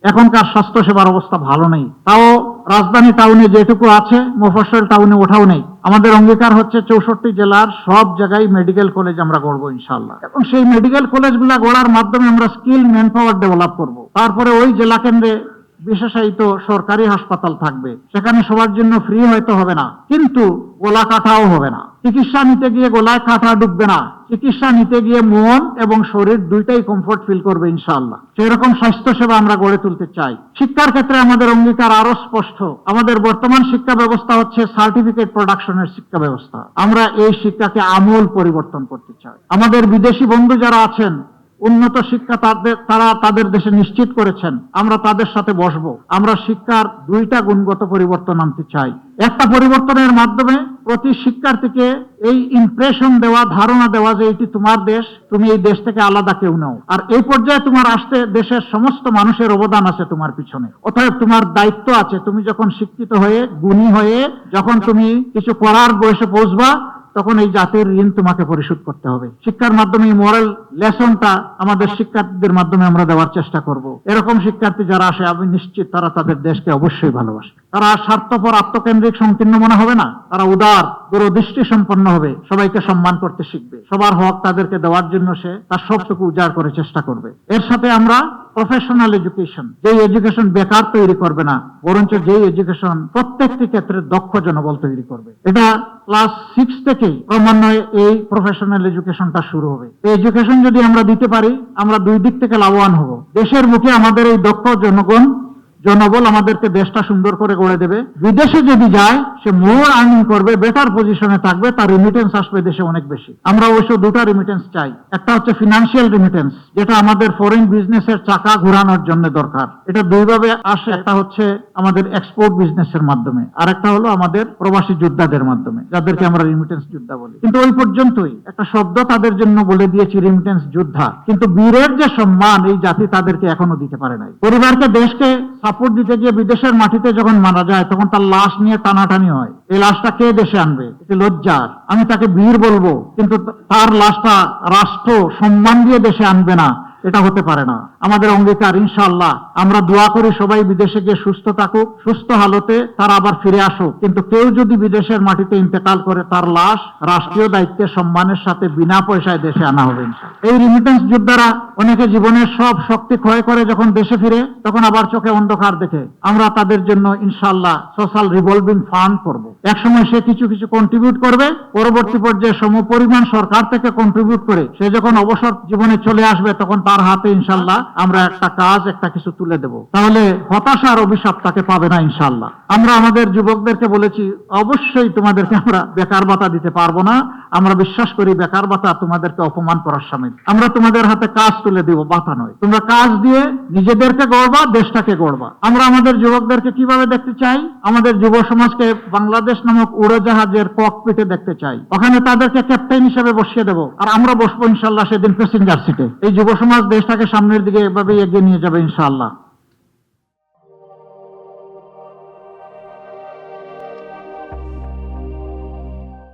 এখনকার স্বাস্থ্য সেবার অবস্থা ভালো নেই। তাও রাজধানী টাউনে যেটুকু আছে, মফস্বল টাউনে ওঠাও নেই। আমাদের অঙ্গীকার হচ্ছে 64 জেলার সব জায়গায় মেডিকেল কলেজ আমরা গড়বো ইনশাআল্লাহ, এবং সেই মেডিকেল কলেজগুলা গড়ার মাধ্যমে আমরা স্কিল ম্যান পাওয়ার ডেভেলপ করবো। তারপরে ওই জেলা কেন্দ্রে বিশেষায়িত সরকারি হাসপাতাল থাকবে, সেখানে সবার জন্য ফ্রি হয়তো হবে না, কিন্তু গোলা কাটাও হবে না। চিকিৎসা নিতে গিয়ে গোলায় কাটা ডুববে না, চিকিৎসা নিতে গিয়ে মন এবং শরীর দুইটাই কমফোর্ট ফিল করবে ইনশাআল্লাহ। সেরকম স্বাস্থ্য সেবা আমরা গড়ে তুলতে চাই। শিক্ষার ক্ষেত্রে আমাদের অঙ্গীকার আরো স্পষ্ট। আমাদের বর্তমান শিক্ষা ব্যবস্থা হচ্ছে সার্টিফিকেট প্রোডাকশনের শিক্ষা ব্যবস্থা। আমরা এই শিক্ষাকে আমূল পরিবর্তন করতে চাই। আমাদের বিদেশি বন্ধু যারা আছেন, উন্নত শিক্ষা তারা তাদের দেশে নিশ্চিত করেছেন, আমরা তাদের সাথে বসবো। আমরা শিক্ষার দুইটা গুণগত পরিবর্তন আনতে চাই। একটা পরিবর্তনের মাধ্যমে প্রতি শিক্ষার্থীকে এই ইমপ্রেশন দেওয়া, ধারণা দেওয়া যে এটি তোমার দেশ, তুমি এই দেশ থেকে আলাদা কেউ নও, আর এই পর্যায়ে তোমার আসতে দেশের সমস্ত মানুষের অবদান আছে তোমার পিছনে। অতএব তোমার দায়িত্ব আছে, তুমি যখন শিক্ষিত হয়ে, গুণী হয়ে, যখন তুমি কিছু করার বয়সে পৌঁছবা, তখন এই জাতির ঋণ তোমাকে পরিশোধ করতে হবে। শিক্ষার মাধ্যমে এই মোরাল লেসনটা আমাদের শিক্ষার্থীদের মাধ্যমে আমরা দেওয়ার চেষ্টা করব। এরকম শিক্ষার্থী যারা আসে, আমি নিশ্চিত তারা তাদের দেশকে অবশ্যই ভালোবাসে। তারা স্বার্থপর, আত্মকেন্দ্রিক, সংকীর্ণ মনে হবে না। তারা উদার, দূরদৃষ্টি সম্পন্ন হবে, সবাইকে সম্মান করতে শিখবে, সবার হক তাদেরকে দেওয়ার জন্য সে তার সবটুকু উজাড় করে চেষ্টা করবে। এর সাথে আমরা প্রফেশনাল এডুকেশন, যে এডুকেশন বেকার তৈরি করবে না, বরঞ্চ যে এডুকেশন প্রত্যেকটি ক্ষেত্রে দক্ষ জনবল তৈরি করবে। এটা ক্লাস 6 থেকেই ক্রমান্বয়ে এই প্রফেশনাল এডুকেশনটা শুরু হবে। এই এডুকেশন যদি আমরা দিতে পারি, আমরা দুই দিক থেকে লাভবান হব। দেশের মুখে আমাদের এই দক্ষ জনবল আমাদেরকে দেশটা সুন্দর করে গড়ে দেবে। বিদেশে যদি যায়, সে মোর আর্নিং করবে, বেটার পজিশনে থাকবে, তার রিমিটেন্স আসবে দেশে অনেক বেশি। আমরা অবশ্য দুটা রিমিটেন্স চাই। একটা হচ্ছে ফিনান্সিয়াল রিমিটেন্স, যেটা আমাদের ফরেন বিজনেসের চাকা ঘোরানোর জন্য দরকার। এটা দুইভাবে আসে, একটা হচ্ছে আমাদের এক্সপোর্ট বিজনেসের মাধ্যমে, আর একটা হলো আমাদের প্রবাসী যোদ্ধাদের মাধ্যমে, যাদেরকে আমরা রিমিটেন্স যোদ্ধা বলি। কিন্তু ওই পর্যন্তই, একটা শব্দ তাদের জন্য বলে দিয়েছি, রিমিটেন্স যোদ্ধা, কিন্তু বীরের যে সম্মান এই জাতি তাদেরকে এখনো দিতে পারে নাই। পরিবারকে, দেশকে সাপোর্ট দিতে গিয়ে বিদেশের মাটিতে যখন মারা যায়, তখন তার লাশ নিয়ে টানাটানি হয়। এই লাশটা কে দেশে আনবে? এটি লজ্জার। আমি তাকে বীর বলবো, কিন্তু তার লাশটা রাষ্ট্র সম্মান দিয়ে দেশে আনবে না, এটা হতে পারে না। আমাদের অঙ্গীকার, ইনশাআল্লাহ আমরা দোয়া করি সবাই বিদেশে গিয়ে সুস্থ থাকুক, সুস্থ হালতে তারা আবার ফিরে আসুক। কিন্তু কেউ যদি বিদেশের মাটিতে ইন্তেকাল করে, তার লাশ রাষ্ট্রীয় দায়িত্বে সম্মানের সাথে বিনা পয়সায় দেশে আনা হবে ইনশাআল্লাহ। এই রিমিটেন্স যোদ্ধারা অনেকে জীবনের সব শক্তি ক্ষয় করে যখন দেশে ফিরে, তখন আবার চোখে অন্ধকার দেখে। আমরা তাদের জন্য ইনশাআল্লাহ সোশ্যাল রিভলভিং ফান্ড করব। একসময় সে কিছু কিছু কন্ট্রিবিউট করবে, পরবর্তী পর্যায়ে সমপরিমাণ সরকার থেকে কন্ট্রিবিউট করে সে যখন অবসর জীবনে চলে আসবে, তখন তার হাতে ইনশাআল্লাহ আমরা একটা কাজ, একটা কিছু তুলে দেব। তাহলে হতাশার অভিশাপ তাকে পাবে না ইনশাআল্লাহ। আমরা আমাদের যুবকদেরকে বলেছি, অবশ্যই তোমাদেরকে আমরা বেকার ভাতা দিতে পারবো না। আমরা বিশ্বাস করি বেকার ভাতা তোমাদেরকে অপমান করার সামিল। আমরা তোমাদের হাতে কাজ তুলে দিব, ভাতা নয়। তোমরা কাজ দিয়ে নিজেদেরকে গড়বা, দেশটাকে গড়বা। আমরা আমাদের যুবকদেরকে কিভাবে দেখতে চাই? আমাদের যুব সমাজকে বাংলাদেশ নামক উড়োজাহাজের ককপিটে দেখতে চাই। ওখানে তাদেরকে ক্যাপ্টেন হিসেবে বসিয়ে দেবো, আর আমরা বসবো ইনশাআল্লাহ সেদিন প্যাসেঞ্জার সিটে। এই যুব সমাজ দেশটাকে সামনের দিকে এভাবে এগিয়ে নিয়ে যাবে ইনশাআল্লাহ।